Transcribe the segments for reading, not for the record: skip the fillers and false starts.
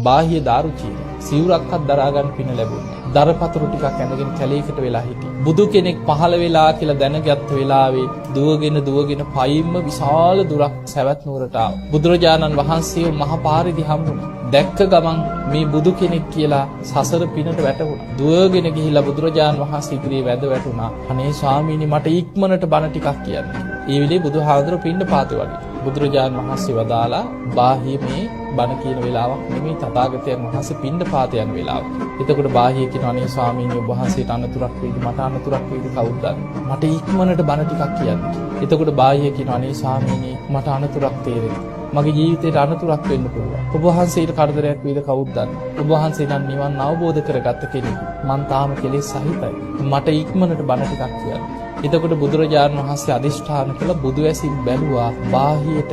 බාහ්‍ය දාරුචීන. සිවුරක්වත් දරා ගන්න පින ලැබුණේ. දරපතුරු ටිකක් ඇඳගෙන කැලේකට වෙලා හිටියේ. බුදු කෙනෙක් පහළ වෙලා කියලා දැනගත් වෙලාවේ දුවගෙන පයින්ම විශාල දුරක් සවැත් නුවරට ආවා. බුදුරජාණන් වහන්සේ මහ පාරේදී හම්බුණා. දැක්ක ගමන් මේ බුදු කෙනෙක් කියලා සසර පිනට වැටුණා. දුවගෙන ගිහිල්ලා බුදුරජාණන් වහන්සේ ඉදිරියේ වැඳ වැටුණා. අනේ ස්වාමීනි මට ඉක්මනට බණ ටිකක් කියන්න. ඒ වෙලේ බුදුහාඳුර පින්න පාතේ වගේ. බුදුරජාණන් වහන්සේ වදාලා බාහ්‍ය මේ බණ කියන වෙලාවක් නෙමෙයි තථාගතයන් වහන්සේ පින්න පාතේ යන වෙලාව. එතකොට බාහ්‍ය කියන අනේ ස්වාමීනි ඔබ වහන්සේට අනතුරක් වෙයිද මට අනතුරක් වෙයිද කවුද දන්නේ? මට ඉක්මනට බණ ටිකක් කියන්න. එතකොට බාහ්‍ය කියන අනේ ස්වාමීනි මට අනතුරක් තේරෙන්නේ. මගේ ජීවිතේට අනතුරක් වෙන්න පුළුවන්. ඔබ වහන්සේට කරදරයක් වේද කවුද දන්නේ? ඔබ වහන්සේ නම් නිවන් අවබෝධ කරගත්ත කෙනෙක්. මං තාම කෙලෙස් සහිතයි. මට ඉක්මනට බණ ටිකක් කියන්න. එතකොට බුදුරජාණන් වහන්සේ අදිෂ්ඨාන කළ බුදු ඇසින් බැලුවා බාහියට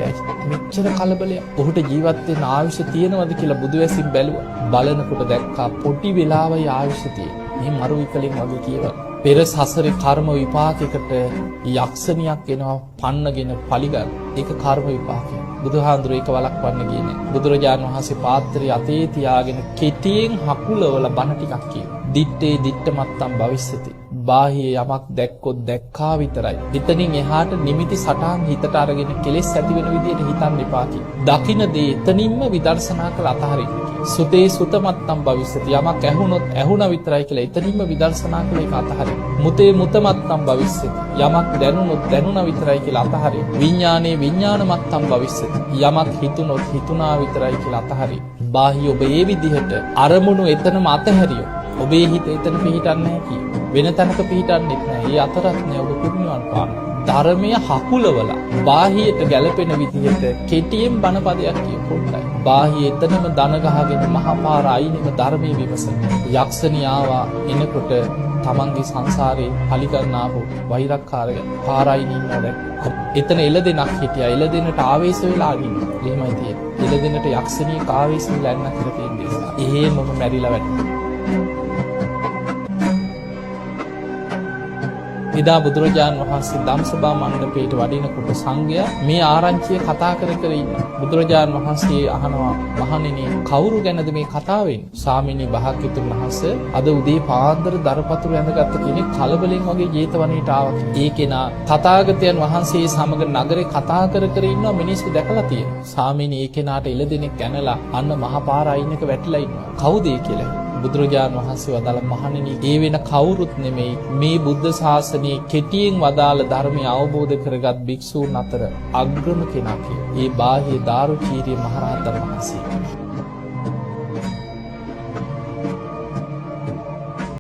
මෙච්චර කලබලයක්. ඔහුට ජීවත් වෙන්න ආයුෂ තියෙනවද කියලා බුදු ඇසින් බැලුවා. බලනකොට දැක්කා පොඩි වෙලාවයි ආයුෂ තියෙන්නේ. මේ මරු විකලෙන් වගේ කියනවා. පෙර සසරේ කර්ම විපාකයකට යක්ෂණියක් එනවා පන්නගෙන පලිගන්න. ඒක කර්ම විපාකය. බුදුහාඳුරේ ඒක වළක්වන්න ගියේ නෑ. බුදුරජාණන් වහන්සේ පාත්‍රය අතේ තියාගෙන කෙටියෙන් හකුලවල බණ ටිකක් කියනවා. දිත්තේ දිත්තමත්තම් භවිස්සති. බාහිය යමක් දැක්කොත් දැක්කා විතරයි. එතනින් එහාට නිමිති සටහන් හිතට අරගෙන කෙලෙස් ඇති වෙන විදිහට හිතන්න එපා කිය. දකින්න දේ එතනින්ම විදර්ශනා කළ අතහරින්න. සුතේ සුතමත්තම් භවිස්සති. යමක් ඇහුනොත් ඇහුණා විතරයි කියලා එතනින්ම විදර්ශනා කළ එක අතහරින්න. මුතේ මුතමත්තම් භවිස්සති. යමක් දැනුනොත් දැනුණා විතරයි කියලා අතහරින්න. විඥානේ විඥානමත්තම් භවිස්සති. යමක් හිතුනොත් හිතුණා විතරයි කියලා අතහරින්න. බාහිය ඔබ ඒ විදිහට අරමුණු එතනම අතහැරියෝ. ඔබේ හිත එතන පිහිටන්නේ නැහැ කිය. වෙන තැනක පිහිටන්නෙත් නැහැ. ඒ අතරත් නෑ ඔබ පිරිනිවන් පාන. ධර්මය හකුලවල බාහියට ගැලපෙන විදිහට කෙටියෙන් බණපදයක් කිය පොඩ්ඩයි. බාහිය එතනම දන ගහගෙන මහපාර අයිනෙම ධර්මයේ විමසන. යක්ෂණියාවා එනකොට තමන්ගේ සංසාරේ පලි ගන්නාවු වෛරක්කාරය පාරයි නින්නද. එතන එළදෙනක් හිටියා. එළදෙනට ආවේශ වෙලා ඉන්නවා. එහෙමයි තියෙන්නේ. එළදෙනට යක්ෂණියක ආවේශ වෙලා යන්න කියලා තියෙන්නේ. එහෙමම මැරිලා වැටෙනවා. එදා බුදුරජාණන් වහන්සේ ධම්සභා මණ්ඩපයට වඩිනකොට සංඝයා මේ ආරංචිය කතා කර ඉන්නවා. බුදුරජාණන් වහන්සේ අහනවා මහණෙනි කවුරු ගැනද මේ කතා වෙන්නේ? ස්වාමීනි භාග්‍යවතුන් වහන්සේ අද උදේ පාන්දර දරපතුරු ඇඳගත්ත කෙනෙක් කලබලෙන් වගේ ජේතවනේට ආවා. ඒ කෙනා තථාගතයන් වහන්සේ සමග නගරේ කතා කර ඉන්නවා මිනිස්සු දැකලා තියෙනවා. ස්වාමීනි ඒ කෙනාට එළදෙනෙක් ඇනලා අන්න මහා පාර අයිනක වැටිලා ඉන්නවා. කවුද ඒ කියලා? බුදුරජාණන් වහන්සේ වදාළ මහණෙනි ඒ වෙන කවුරුත් නෙමෙයි මේ බුද්ධ ශාසනයේ කෙටියෙන් වදාළ ධර්මය අවබෝධ කරගත් භික්ෂූන් අතර අග්‍රම කෙනා කියලා. ඒ බාහ්‍ය දාරුචීරිය මහරහතන් වහන්සේ.